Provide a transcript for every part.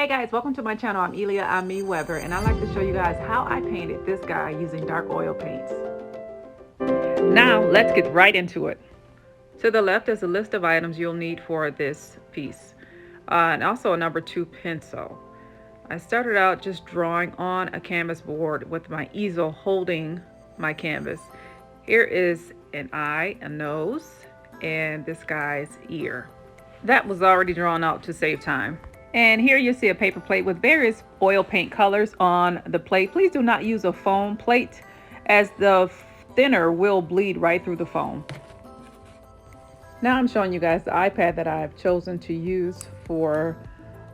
Hey guys, welcome to my channel. I'm E'lla Aimee Webber, and I'd like to show you guys how I painted this guy using dark oil paints. Now let's get right into it. To the left is a list of items you'll need for this piece, and also a number 2 pencil. I started out just drawing on a canvas board with my easel holding my canvas. Here is an eye, a nose, and this guy's ear. That was already drawn out to save time. And here you see a paper plate with various oil paint colors on the plate. Please do not use a foam plate, as the thinner will bleed right through the foam. Now I'm showing you guys the iPad that I've chosen to use for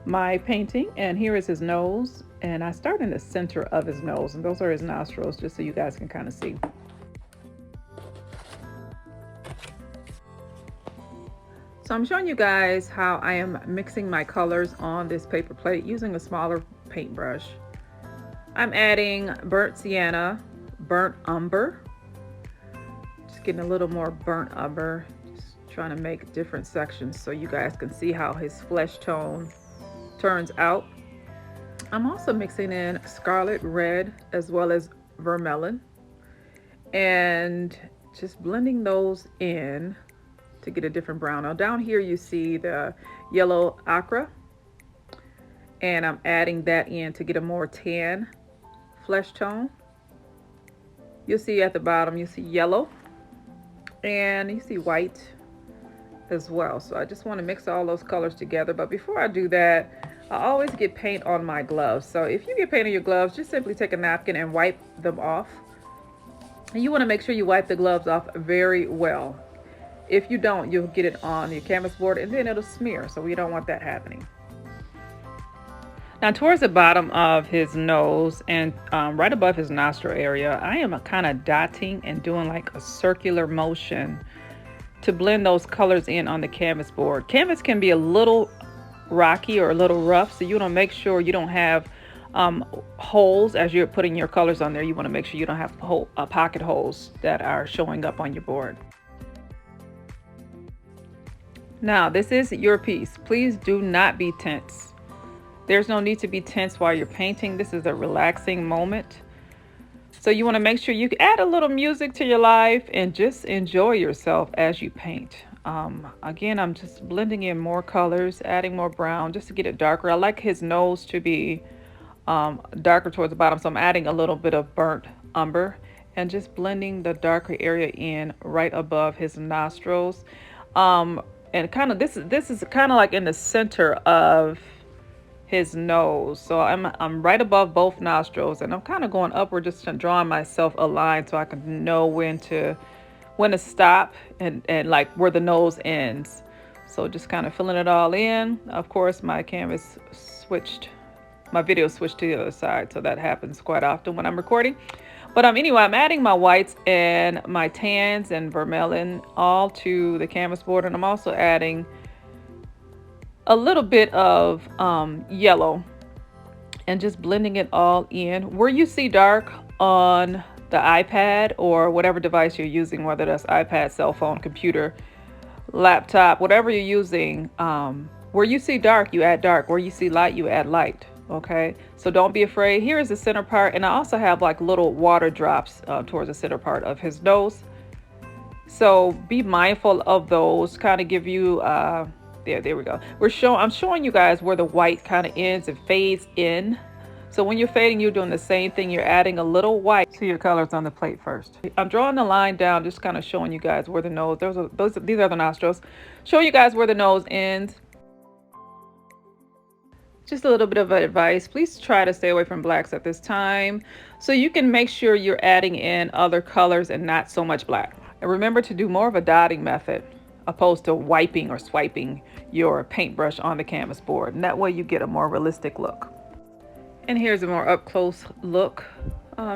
my painting. And here is his nose. And I start in the center of his nose, and those are his nostrils, just so you guys can kind of see. So I'm showing you guys how I am mixing my colors on this paper plate using a smaller paintbrush. I'm adding burnt sienna, burnt umber, just getting a little more burnt umber, just trying to make different sections so you guys can see how his flesh tone turns out. I'm also mixing in scarlet red as well as vermilion and just blending those in to get a different brown. Now down here you see the yellow ochre, and I'm adding that in to get a more tan flesh tone. You'll see at the bottom you see yellow and you see white as well. So I just want to mix all those colors together, but before I do that, I always get paint on my gloves. So if you get paint on your gloves, just simply take a napkin and wipe them off. And you want to make sure you wipe the gloves off very well. If you don't, you'll get it on your canvas board and then it'll smear. So we don't want that happening. Now towards the bottom of his nose and right above his nostril area, I am kind of dotting and doing like a circular motion to blend those colors in on the canvas board. Canvas can be a little rocky or a little rough, so you want to make sure you don't have holes as you're putting your colors on there. You want to make sure you don't have pocket holes that are showing up on your board. Now, this is your piece. Please do not be tense. There's no need to be tense while you're painting. This is a relaxing moment. So you want to make sure you add a little music to your life and just enjoy yourself as you paint. Again, I'm just blending in more colors, adding more brown just to get it darker. I like his nose to be darker towards the bottom, so I'm adding a little bit of burnt umber and just blending the darker area in right above his nostrils. And kind of this is kind of like in the center of his nose. So I'm right above both nostrils, and I'm kind of going upward, just drawing myself a line so I can know when to stop and like where the nose ends. So just kind of filling it all in. Of course, my video switched to the other side, so that happens quite often when I'm recording. But anyway, I'm adding my whites and my tans and vermilion all to the canvas board, and I'm also adding a little bit of yellow and just blending it all in. Where you see dark on the iPad or whatever device you're using, whether that's iPad, cell phone, computer, laptop, whatever you're using, where you see dark, you add dark. Where you see light, you add light. Okay, so don't be afraid. Here is the center part, and I also have like little water drops towards the center part of his nose. So be mindful of those. Kind of give you there we go. I'm showing you guys where the white kind of ends and fades in. So when you're fading, you're doing the same thing. You're adding a little white to your colors on the plate first. I'm drawing the line down, just kind of showing you guys where the nose. These are the nostrils. Showing you guys where the nose ends. Just a little bit of advice. Please try to stay away from blacks at this time so you can make sure you're adding in other colors and not so much black. And remember to do more of a dotting method opposed to wiping or swiping your paintbrush on the canvas board. And that way you get a more realistic look. And here's a more up close look.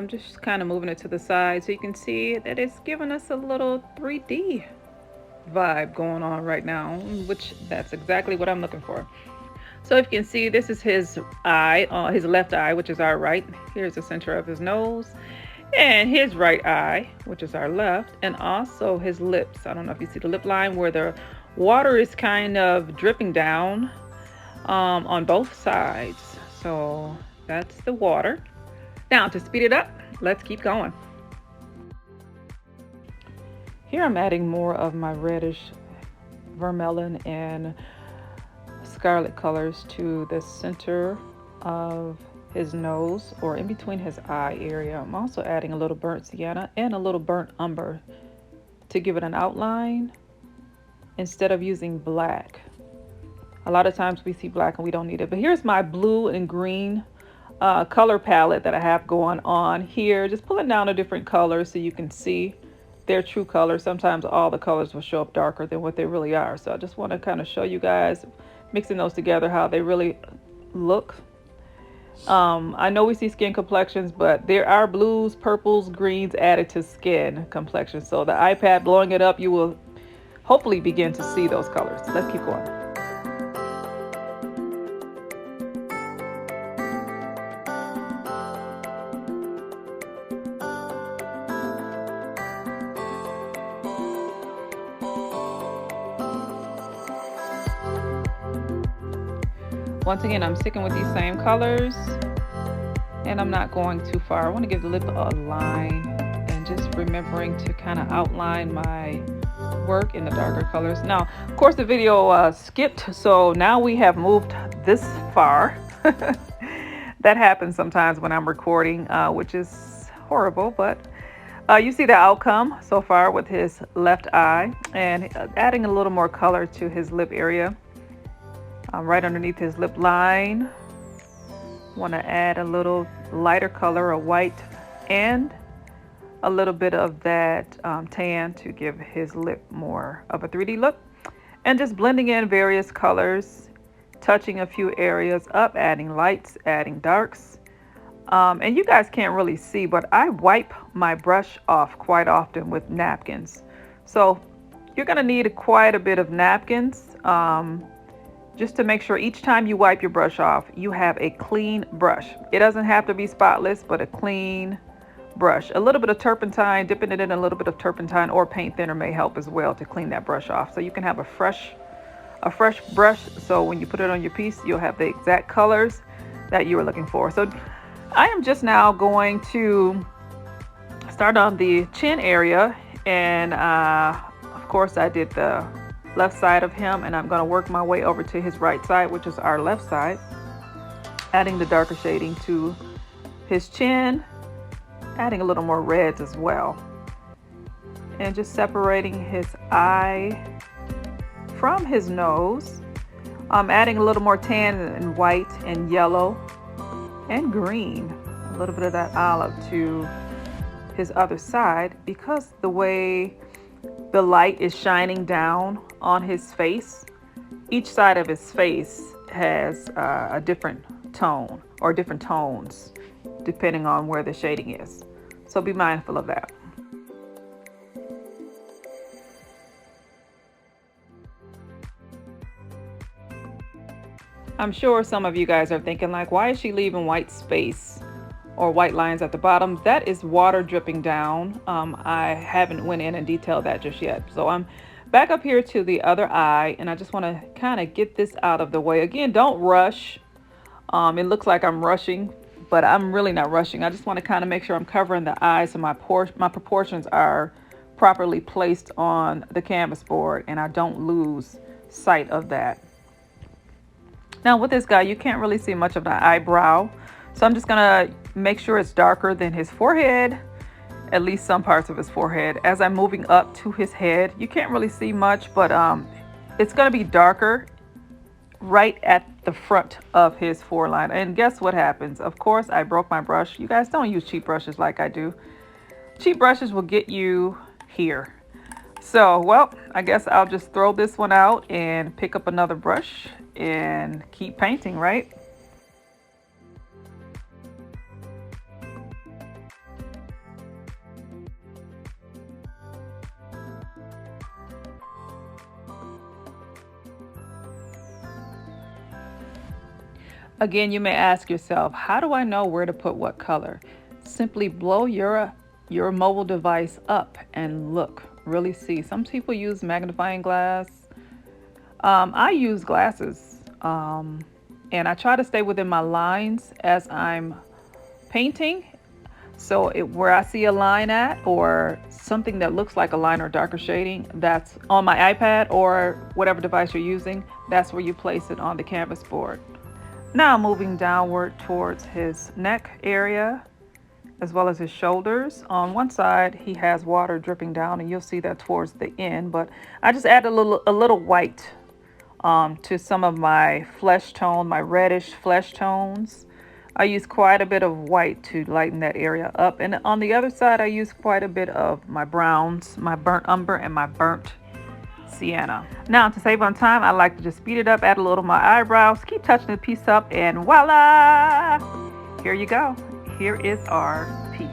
Just kind of moving it to the side so you can see that it's giving us a little 3D vibe going on right now, which that's exactly what I'm looking for. So if you can see, this is his eye, his left eye, which is our right. Here's the center of his nose. And his right eye, which is our left. And also his lips. I don't know if you see the lip line where the water is kind of dripping down. on both sides. So that's the water. Now to speed it up, let's keep going. Here I'm adding more of my reddish vermilion and scarlet colors to the center of his nose, or in between his eye area. I'm also adding a little burnt sienna and a little burnt umber to give it an outline instead of using black. A lot of times we see black and we don't need it, but here's my blue and green color palette that I have going on here. Just pulling down the different colors so you can see their true colors. Sometimes all the colors will show up darker than what they really are. So I just want to kind of show you guys, mixing those together, how they really look. I know we see skin complexions, but there are blues, purples, greens added to skin complexion. So the iPad blowing it up, you will hopefully begin to see those colors. Let's keep going. Once again, I'm sticking with these same colors and I'm not going too far. I want to give the lip a line and just remembering to kind of outline my work in the darker colors. Now, of course, the video skipped, so now we have moved this far. That happens sometimes when I'm recording, which is horrible, but you see the outcome so far with his left eye and adding a little more color to his lip area. Right underneath his lip line, want to add a little lighter color, a white, and a little bit of that tan to give his lip more of a 3D look. And just blending in various colors, touching a few areas up, adding lights, adding darks. And you guys can't really see, but I wipe my brush off quite often with napkins. So you're going to need quite a bit of napkins. Just to make sure each time you wipe your brush off, you have a clean brush. It doesn't have to be spotless, but a clean brush. A little bit of turpentine, dipping it in a little bit of turpentine or paint thinner may help as well to clean that brush off. So you can have a fresh brush. So when you put it on your piece, you'll have the exact colors that you were looking for. So I am just now going to start on the chin area. And of course I did the left side of him, and I'm going to work my way over to his right side, which is our left side, adding the darker shading to his chin, adding a little more reds as well, and just separating his eye from his nose. I'm adding a little more tan and white and yellow and green, a little bit of that olive to his other side, because the way the light is shining down on his face, each side of his face has a different tone or different tones depending on where the shading is. So be mindful of that. I'm sure some of you guys are thinking, like, why is she leaving white space or white lines at the bottom? That is water dripping down. I haven't went in and detailed that just yet. So I'm back up here to the other eye, and I just want to kind of get this out of the way. Again, don't rush. It looks like I'm rushing, but I'm really not rushing. I just want to kind of make sure I'm covering the eyes so my proportions are properly placed on the canvas board and I don't lose sight of that. Now with this guy, you can't really see much of the eyebrow. So I'm just gonna make sure it's darker than his forehead, at least some parts of his forehead. As I'm moving up to his head, you can't really see much, but it's gonna be darker right at the front of his foreline. And guess what happens? Of course, I broke my brush. You guys don't use cheap brushes like I do. Cheap brushes will get you here. So, well, I guess I'll just throw this one out and pick up another brush and keep painting, right? Again, you may ask yourself, how do I know where to put what color? Simply blow your mobile device up and look, really see. Some people use magnifying glass. I use glasses. And I try to stay within my lines as I'm painting. So where I see a line at or something that looks like a line or darker shading, that's on my iPad or whatever device you're using, that's where you place it on the canvas board. Now moving downward towards his neck area as well as his shoulders. On one side he has water dripping down, and you'll see that towards the end, but I just add a little white to some of my flesh tone, my reddish flesh tones. I use quite a bit of white to lighten that area up. And on the other side, I use quite a bit of my browns, my burnt umber and my burnt sienna. Now, to save on time, I like to just speed it up, add a little of my eyebrows, keep touching the piece up, and voila! Here you go. Here is our piece.